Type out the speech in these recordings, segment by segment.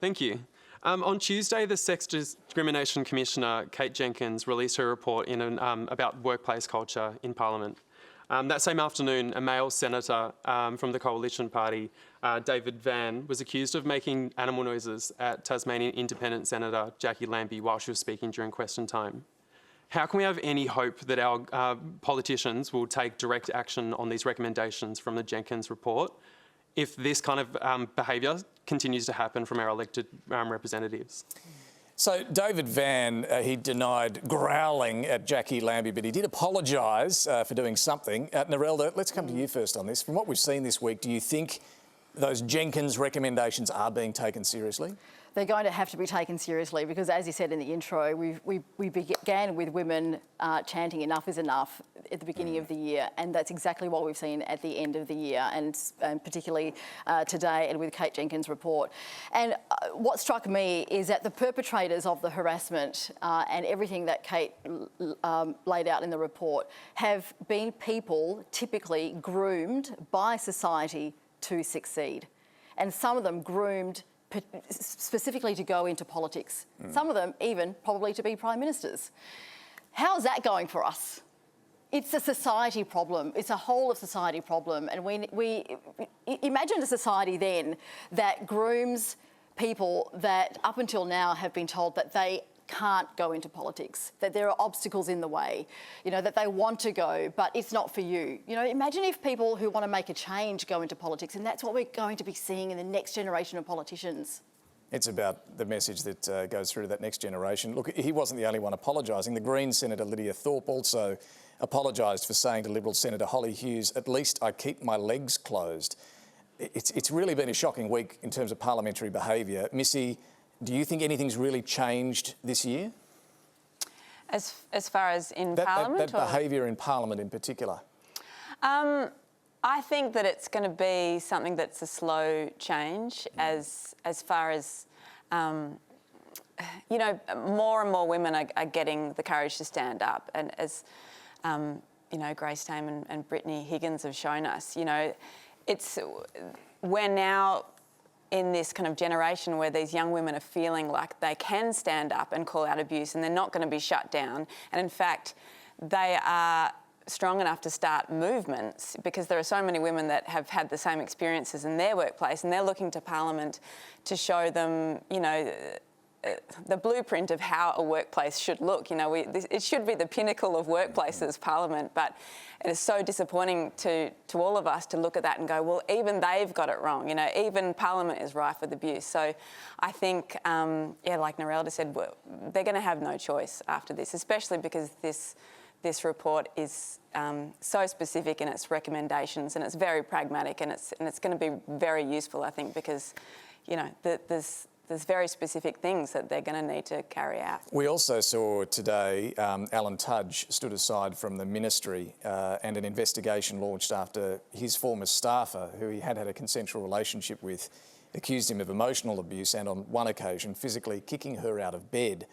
Thank you. On Tuesday, the Sex Discrimination Commissioner, Kate Jenkins, released her report about workplace culture in Parliament. That same afternoon, a male senator from the Coalition Party, David Van, was accused of making animal noises at Tasmanian Independent Senator Jackie Lambie while she was speaking during question time. How can we have any hope that our politicians will take direct action on these recommendations from the Jenkins report if this kind of behaviour continues to happen from our elected representatives? So David Van, he denied growling at Jackie Lambie, but he did apologise for doing something. Narelda, let's come to you first on this. From what we've seen this week, do you think those Jenkins recommendations are being taken seriously? They're going to have to be taken seriously because, as you said in the intro, we began with women chanting "enough is enough" at the beginning of the year, and that's exactly what we've seen at the end of the year, and particularly today and with Kate Jenkins' report. And what struck me is that the perpetrators of the harassment and everything that Kate laid out in the report have been people typically groomed by society to succeed, and some of them groomed specifically to go into politics. Some of them even probably to be prime ministers. How's that going for us? It's a society problem. It's a whole of society problem. And we imagine a society then that grooms people that up until now have been told that they can't go into politics, that there are obstacles in the way, that they want to go, but it's not for you. Imagine if people who want to make a change go into politics, and that's what we're going to be seeing in the next generation of politicians. It's about the message that goes through to that next generation. Look, he wasn't the only one apologising. The Greens Senator Lydia Thorpe also apologised for saying to Liberal Senator Holly Hughes, "At least I keep my legs closed." It's really been a shocking week in terms of parliamentary behaviour. Missy, do you think anything's really changed this year? As far as in Parliament? That behaviour in Parliament in particular? I think that it's going to be something that's a slow change as far as, more and more women are getting the courage to stand up. And as, Grace Tame and Brittany Higgins have shown us, we're now in this kind of generation where these young women are feeling like they can stand up and call out abuse and they're not going to be shut down. And in fact, they are strong enough to start movements because there are so many women that have had the same experiences in their workplace, and they're looking to Parliament to show them, the blueprint of how a workplace should look. It should be the pinnacle of workplaces, Parliament, but it is so disappointing to all of us to look at that and go, well, even they've got it wrong. Even Parliament is rife with abuse. So I think, like Narelda said, they're going to have no choice after this, especially because this report is so specific in its recommendations, and it's very pragmatic, and it's going to be very useful, I think, because there's very specific things that they're going to need to carry out. We also saw today Alan Tudge stood aside from the ministry and an investigation launched after his former staffer, who he had a consensual relationship with, accused him of emotional abuse and on one occasion physically kicking her out of bed.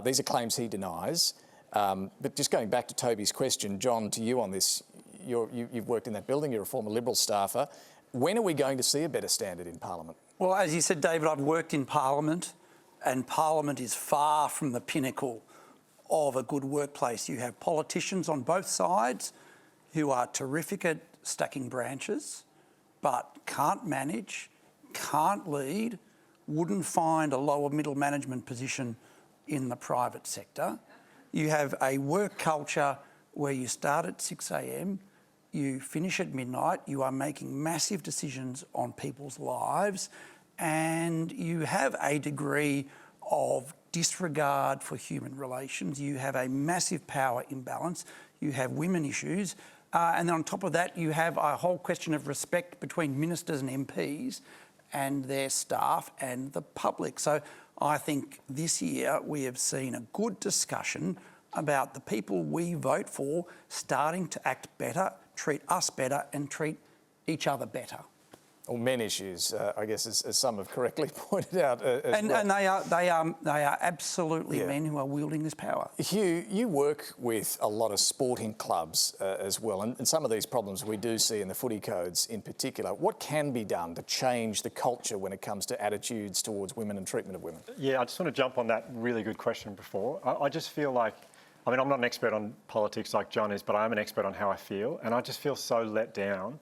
These are claims he denies. But just going back to Toby's question, John, to you on this, you've worked in that building, you're a former Liberal staffer. When are we going to see a better standard in Parliament? Well, as you said, David, I've worked in Parliament, and Parliament is far from the pinnacle of a good workplace. You have politicians on both sides who are terrific at stacking branches, but can't manage, can't lead, wouldn't find a lower middle management position in the private sector. You have a work culture where you start at 6 a.m, you finish at midnight, you are making massive decisions on people's lives, and you have a degree of disregard for human relations. You have a massive power imbalance. You have women issues. And then on top of that, you have a whole question of respect between ministers and MPs and their staff and the public. So I think this year we have seen a good discussion about the people we vote for starting to act better, treat us better and treat each other better. or men issues, I guess, as some have correctly pointed out. And they are absolutely men who are wielding this power. Hugh, you work with a lot of sporting clubs as well, and some of these problems we do see in the footy codes in particular. What can be done to change the culture when it comes to attitudes towards women and treatment of women? Yeah, I just want to jump on that really good question before. I just feel like, I mean, I'm not an expert on politics like John is, but I am an expert on how I feel, and I just feel so let down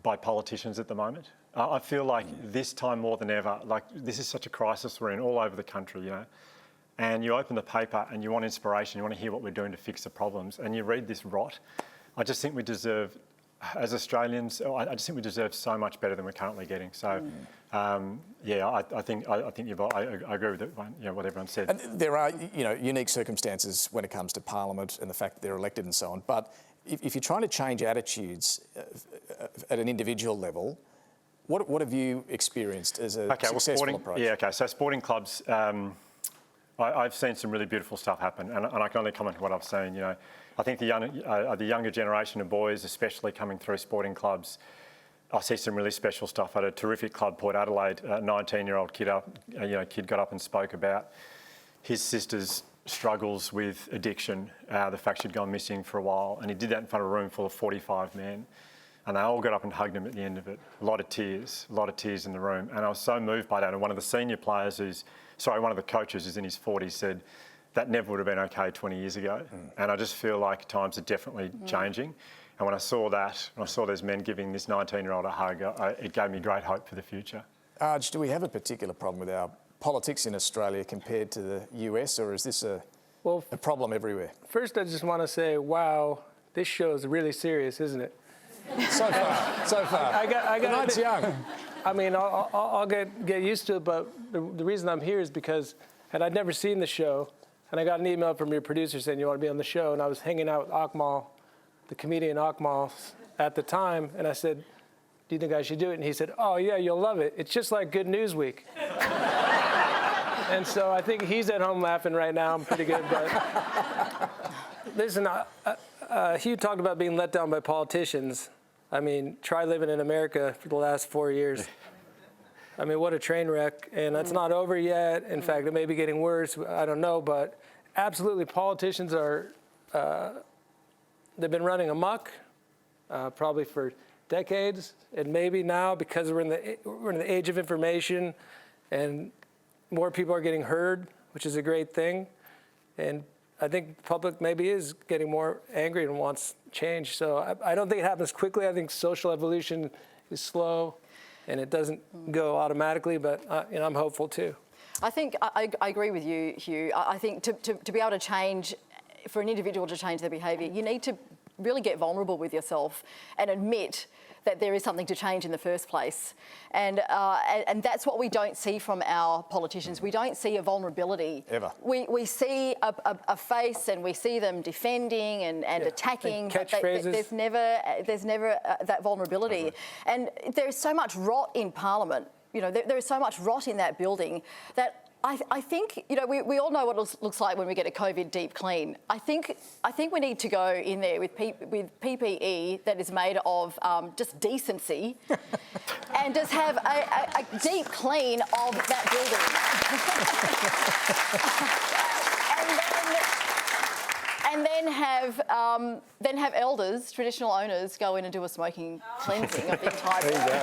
by politicians at the moment. I feel like this time more than ever, like this is such a crisis we're in all over the country, you know, and you open the paper and you want inspiration, you want to hear what we're doing to fix the problems, and you read this rot. I just think we deserve, as Australians, I just think we deserve so much better than we're currently getting. So, yeah, I think I agree with it, you know, what everyone said. And there are, you know, unique circumstances when it comes to Parliament and the fact that they're elected and so on. But if you're trying to change attitudes at an individual level, what have you experienced as a successful approach? Yeah, okay. So sporting clubs, I've seen some really beautiful stuff happen, and I can only comment on what I've seen. You know, I think the younger generation of boys, especially coming through sporting clubs, I see some really special stuff. I had a terrific club, Port Adelaide, a 19-year-old kid got up and spoke about his sister's struggles with addiction, the fact she'd gone missing for a while, and he did that in front of a room full of 45 men, and they all got up and hugged him at the end of it. A lot of tears in the room, and I was so moved by that. And one of the senior players one of the coaches who's in his 40s said, that never would have been okay 20 years ago. And I just feel like times are definitely changing. And when I saw that, when I saw those men giving this 19-year-old a hug, it gave me great hope for the future. Arj, do we have a particular problem with our politics in Australia compared to the US, or is this a problem everywhere? First, I just want to say, wow, this show is really serious, isn't it? So far. I got the night's young. I mean, I'll get used to it, but the reason I'm here is because I'd never seen the show, and I got an email from your producer saying you want to be on the show, and I was hanging out with Akmal, the comedian Akmal, at the time, and I said, do you think I should do it? And he said, oh yeah, you'll love it. It's just like Good News Week. And so I think he's at home laughing right now. I'm pretty good, but listen, Hugh talked about being let down by politicians. I mean, try living in America for the last 4 years. I mean, what a train wreck. And that's not over yet. In fact, it may be getting worse. I don't know. But absolutely, politicians are, they've been running amok probably for decades. And maybe now, because we're in the age of information and more people are getting heard, which is a great thing. And I think the public maybe is getting more angry and wants change. So I don't think it happens quickly. I think social evolution is slow, and it doesn't go automatically. But you know, I'm hopeful too. I think I agree with you, Hugh. I think to be able to change, for an individual to change their behaviour, you need to really get vulnerable with yourself and admit that there is something to change in the first place. And that's what we don't see from our politicians. We don't see a vulnerability. Ever. We see a face and we see them defending and attacking. Catchphrases. There's never that vulnerability. And there's so much rot in Parliament. You know, there is so much rot in that building that I think, you know, we all know what it looks like when we get a COVID deep clean. I think we need to go in there with PPE that is made of just decency and just have a deep clean of that building. and then have elders, traditional owners, go in and do a smoking cleansing of the entire building.